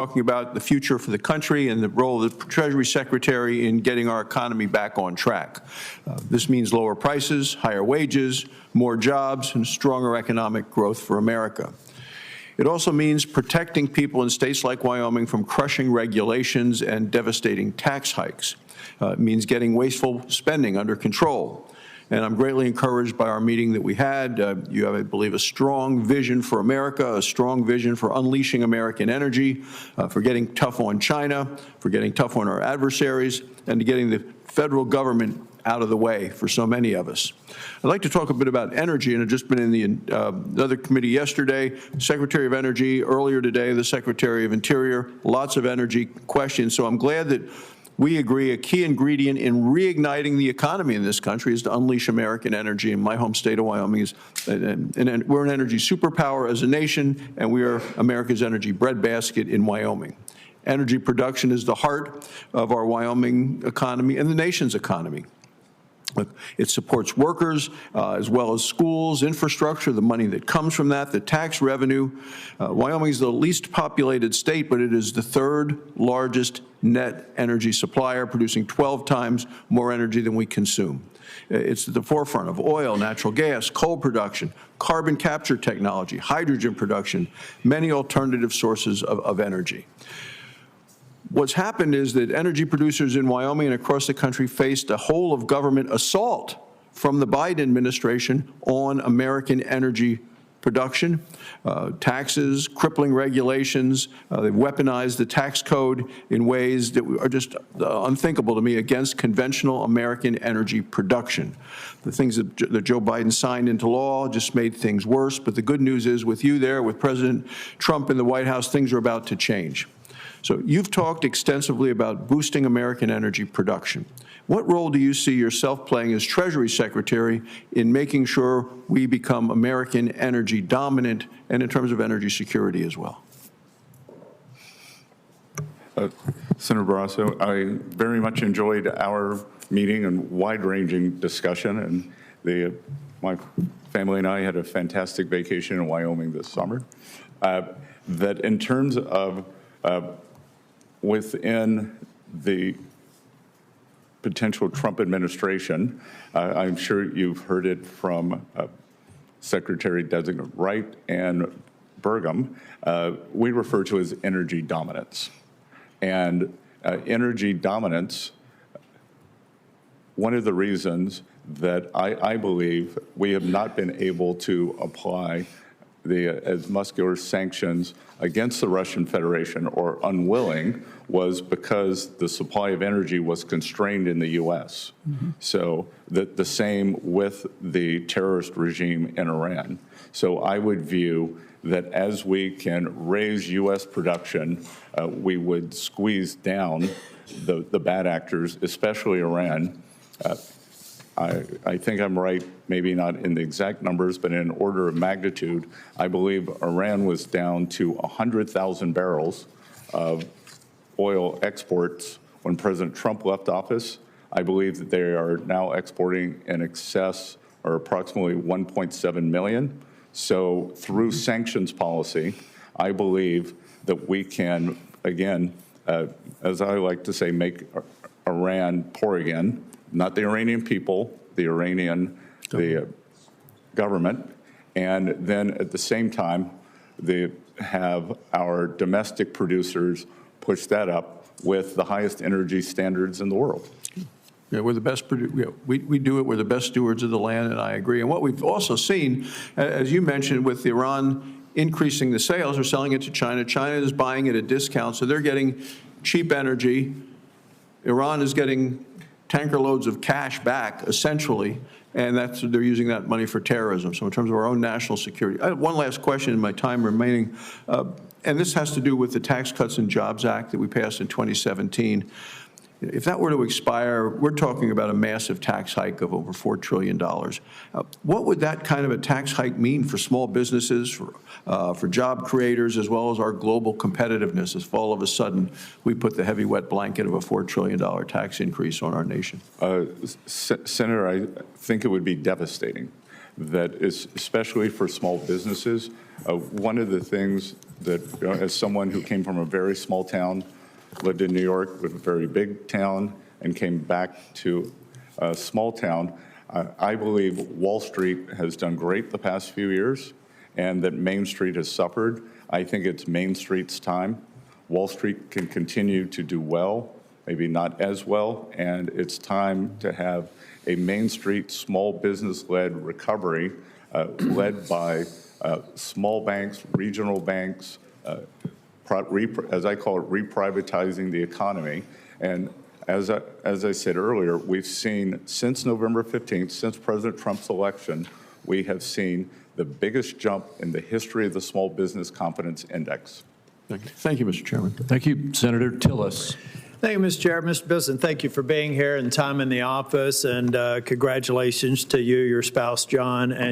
talking about the future for the country and the role of the Treasury Secretary in getting our economy back on track. This means lower prices, higher wages, more jobs, and stronger economic growth for America. It also means protecting people in states like Wyoming from crushing regulations and devastating tax hikes. It means getting wasteful spending under control. And I'm greatly encouraged by our meeting that we had. You have, I believe, a strong vision for America, a strong vision for unleashing American energy, for getting tough on China, for getting tough on our adversaries, and to getting the federal government out of the way for so many of us. I'd like to talk a bit about energy, and I've just been in the other committee yesterday, Secretary of Energy, earlier today, the Secretary of Interior, lots of energy questions. So I'm glad that we agree a key ingredient in reigniting the economy in this country is to unleash American energy. And my home state of Wyoming is, and we're an energy superpower as a nation, and we are America's energy breadbasket in Wyoming. Energy production is the heart of our Wyoming economy and the nation's economy. It supports workers as well as schools, infrastructure, the money that comes from that, the tax revenue. Wyoming is the least populated state, but it is the third largest net energy supplier, producing 12 times more energy than we consume. It's at the forefront of oil, natural gas, coal production, carbon capture technology, hydrogen production, many alternative sources of energy. What's happened is that energy producers in Wyoming and across the country faced a whole of government assault from the Biden administration on American energy production, taxes, crippling regulations. They've weaponized the tax code in ways that are just unthinkable to me against conventional American energy production. The things that Joe Biden signed into law just made things worse. But the good news is with you there, with President Trump in the White House, things are about to change. So you've talked extensively about boosting American energy production. What role do you see yourself playing as Treasury Secretary in making sure we become American energy dominant and in terms of energy security as well? Senator Barrasso, I very much enjoyed our meeting and wide-ranging discussion, and my family and I had a fantastic vacation in Wyoming this summer. That in terms of within the potential Trump administration, I'm sure you've heard it from Secretary-designate Wright and Burgum, we refer to as energy dominance. And energy dominance, one of the reasons that I believe we have not been able to apply as muscular sanctions against the Russian Federation, or unwilling, was because the supply of energy was constrained in the U.S. Mm-hmm. So the same with the terrorist regime in Iran. So I would view that as we can raise U.S. production, we would squeeze down the bad actors, especially Iran. I think I'm right, maybe not in the exact numbers, but in order of magnitude. I believe Iran was down to 100,000 barrels of oil exports when President Trump left office. I believe that they are now exporting in excess, or approximately 1.7 million. So through sanctions policy, I believe that we can, again, as I like to say, make Iran poor again. Not the Iranian people, the Iranian government, and then at the same time, they have our domestic producers push that up with the highest energy standards in the world. Yeah, we're the best. We do it. We're the best stewards of the land, and I agree. And what we've also seen, as you mentioned, with Iran increasing the sales, or selling it to China. China is buying it at a discount, so they're getting cheap energy. Iran is getting tanker loads of cash back, essentially, and they're using that money for terrorism. So in terms of our own national security. I have one last question in my time remaining, and this has to do with the Tax Cuts and Jobs Act that we passed in 2017. If that were to expire, we're talking about a massive tax hike of over $4 trillion. What would that kind of a tax hike mean for small businesses, for job creators, as well as our global competitiveness, if all of a sudden we put the heavy wet blanket of a $4 trillion tax increase on our nation? Senator, I think it would be devastating. that is especially for small businesses. One of the things that, as someone who came from a very small town, lived in New York with a very big town, and came back to a small town, I believe Wall Street has done great the past few years, and that Main Street has suffered. I think it's Main Street's time. Wall Street can continue to do well, maybe not as well, and it's time to have a Main Street small business-led recovery led by small banks, regional banks, as I call it, reprivatizing the economy. And as I said earlier, we've seen since November 15th, since President Trump's election, we have seen the biggest jump in the history of the Small Business Confidence Index. Thank you, Mr. Chairman. Thank you, Senator Tillis. Thank you, Mr. Chair. Mr. Bessent, thank you for being here and time in the office, and congratulations to you, your spouse, John, and